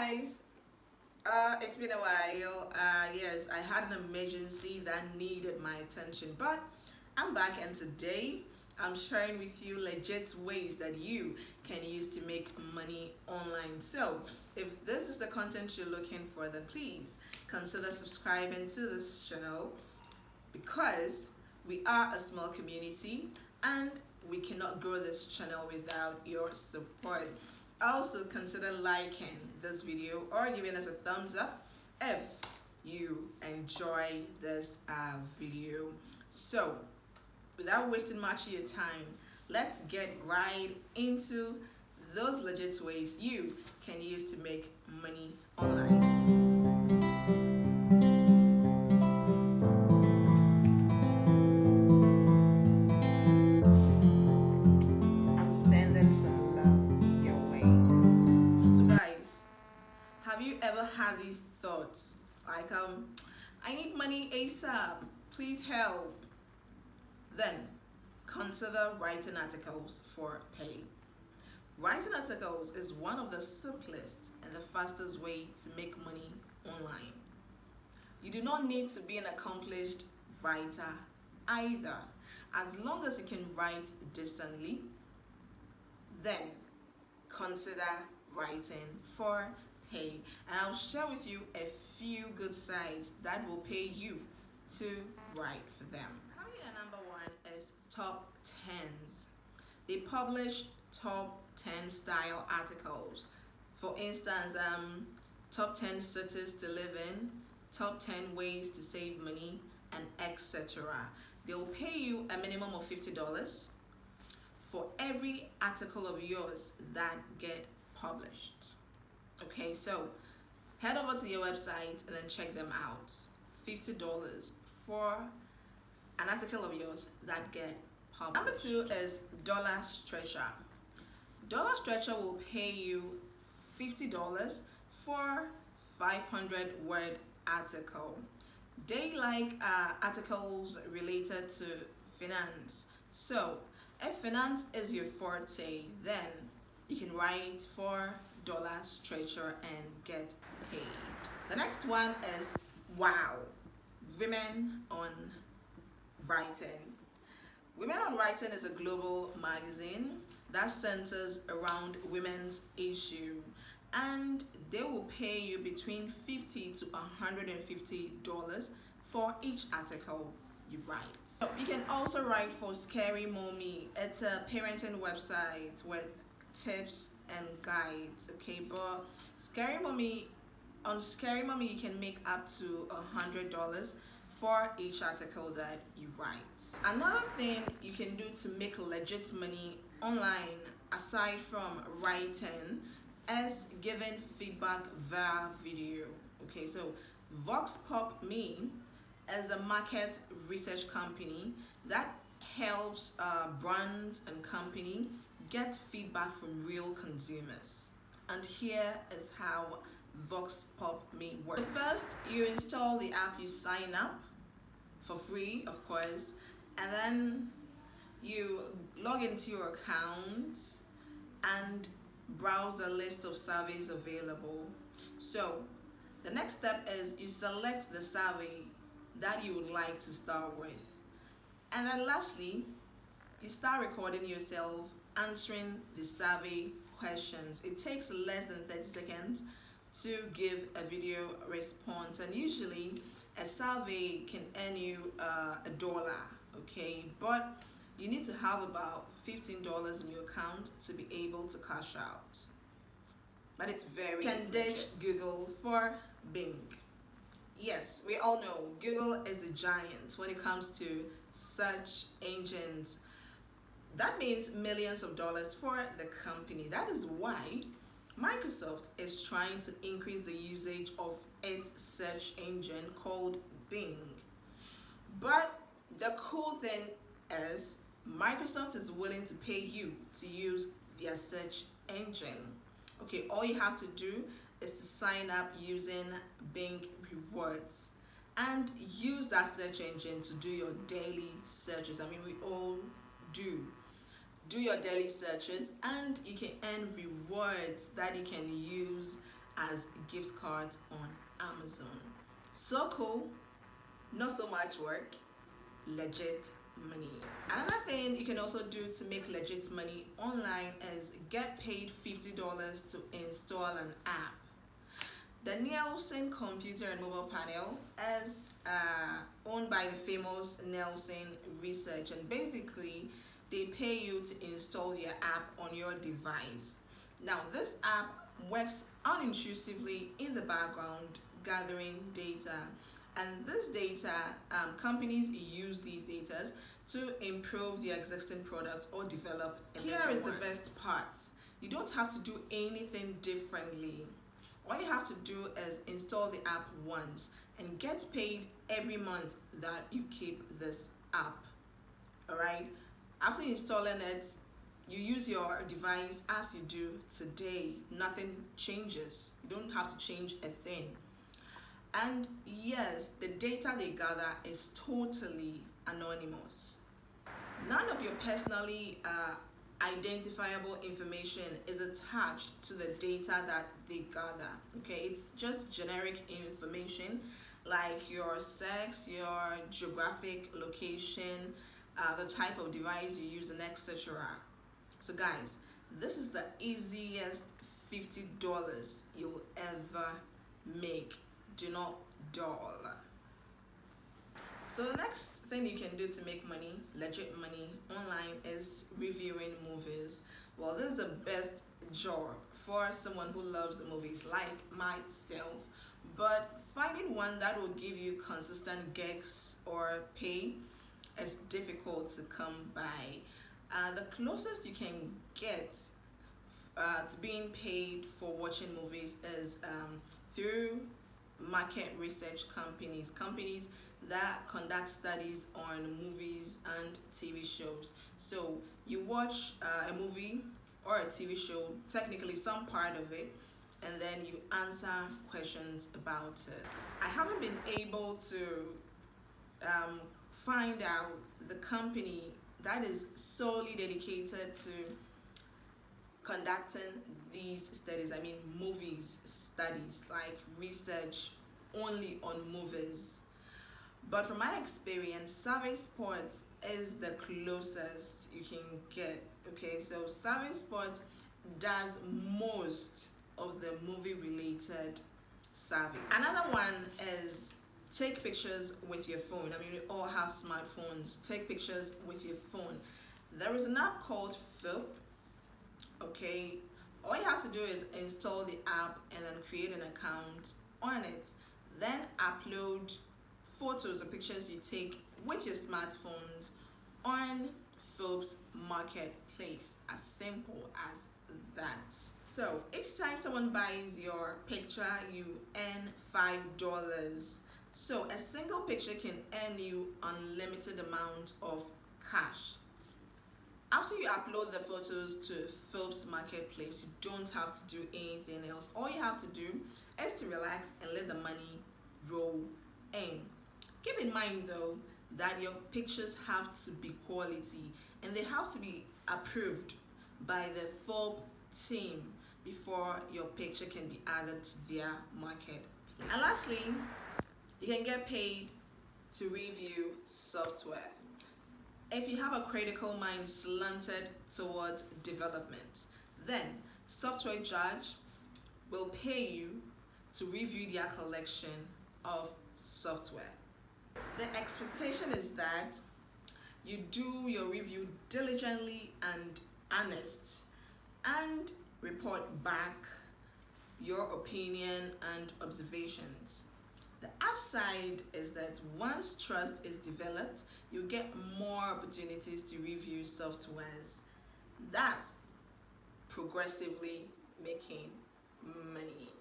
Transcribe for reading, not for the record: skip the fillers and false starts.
guys, it's been a while. Yes, I had an emergency that needed my attention, but I'm back, and today I'm sharing with you legit ways that you can use to make money online. So, if this is the content you're looking for, then please consider subscribing to this channel because we are a small community and we cannot grow this channel without your support. Also, consider liking this video or giving us a thumbs up if you enjoy this video. So, without wasting much of your time, let's get right into those legit ways you can use to make money online. I'm sending some love your way. So guys, have you ever had these thoughts like I need money ASAP, please help? Then consider writing articles for pay. Writing articles is one of the simplest and the fastest way to make money online. You do not need to be an accomplished writer either. As long as you can write decently, then consider writing for pay. And I'll share with you a few good sites that will pay you to write for them. Coming in at number one is Top TENZ. They publish top 10 style articles. For instance, top 10 cities to live in, top 10 ways to save money, and etc. They will pay you a minimum of $50 for every article of yours that get published. Okay, so head over to your website and then check them out. $50 for an article of yours that get published. Number two is Dollar Stretcher. Dollar Stretcher will pay you $50 for 500-word article. They like articles related to finance. So if finance is your forte, then you can write for Dollar Stretcher and get paid. The next one is Wow, Women on Writing. Women on Writing is a global magazine that centers around women's issue, and they will pay you between $50 to $150 for each article you write. So you can also write for Scary Mommy. It's a parenting website with tips and guides. Okay, but on Scary Mommy you can make up to $100 for each article that you write. Another thing you can do to make legit money online aside from writing is giving feedback via video. Okay, so Vox Pop Me is a market research company that helps brands and company get feedback from real consumers. And here is how Vox Pop Me works. First, you install the app, you sign up for free, of course, and then you log into your account and browse the list of surveys available. So the next step is you select the survey that you would like to start with, and then lastly you start recording yourself answering the survey questions. It takes less than 30 seconds to give a video response, and usually a survey can earn you $1, okay, but you need to have about $15 in your account to be able to cash out. But it's very you can ditch Google for Bing. Yes, we all know Google is a giant when it comes to search engines. That means millions of dollars for the company. That is why Microsoft is trying to increase the usage of its search engine called Bing. But the cool thing is Microsoft is willing to pay you to use their search engine. Okay, all you have to do is to sign up using Bing Rewards and use that search engine to do your daily searches. I mean, we all do your daily searches, and you can earn rewards that you can use as gift cards on Amazon. So cool, not so much work, legit money. Another thing you can also do to make legit money online is get paid $50 to install an app. The Nielsen computer and mobile panel is owned by the famous Nielsen Research, and basically they pay you to install your app on your device. Now this app works unintrusively in the background, gathering data, and this data, companies use these data to improve their existing product or develop a better one. Here is the best part: you don't have to do anything differently. All you have to do is install the app once and get paid every month that you keep this app. Alright, after installing it, you use your device as you do today. Nothing changes. You don't have to change a thing. And yes, the data they gather is totally anonymous. None of your personally identifiable information is attached to the data that they gather. Okay, it's just generic information like your sex, your geographic location, the type of device you use, and etc. So guys, this is the easiest $50 you'll ever make. Do not dull. So the next thing you can do to make money, legit money, online is reviewing movies. Well, this is the best job for someone who loves movies like myself, but finding one that will give you consistent gigs or pay is difficult to come by. The closest you can get to being paid for watching movies is through market research companies that conduct studies on movies and TV shows. So you watch a movie or a TV show, technically some part of it, and then you answer questions about it. I haven't been able to find out the company that is solely dedicated to conducting these studies, I mean movies studies, like research only on movies. But from my experience, Survey Sports is the closest you can get. Okay, so Survey Sports does most of the movie related surveys. Another one is take pictures with your phone. I mean, we all have smartphones. Take pictures with your phone. There is an app called Philp. Okay, all you have to do is install the app and then create an account on it, then upload photos or pictures you take with your smartphones on Philp's marketplace. As simple as that. So each time someone buys your picture, you earn $5. So a single picture can earn you unlimited amount of cash. After you upload the photos to Philp's marketplace, you don't have to do anything else. All you have to do is to relax and let the money roll in. Keep in mind though that your pictures have to be quality and they have to be approved by the Philp team before your picture can be added to their marketplace. And lastly, you can get paid to review software. If you have a critical mind slanted towards development, then Software Judge will pay you to review their collection of software. The expectation is that you do your review diligently and honest and report back your opinion and observations. The upside is that once trust is developed, you get more opportunities to review softwares. That's progressively making money.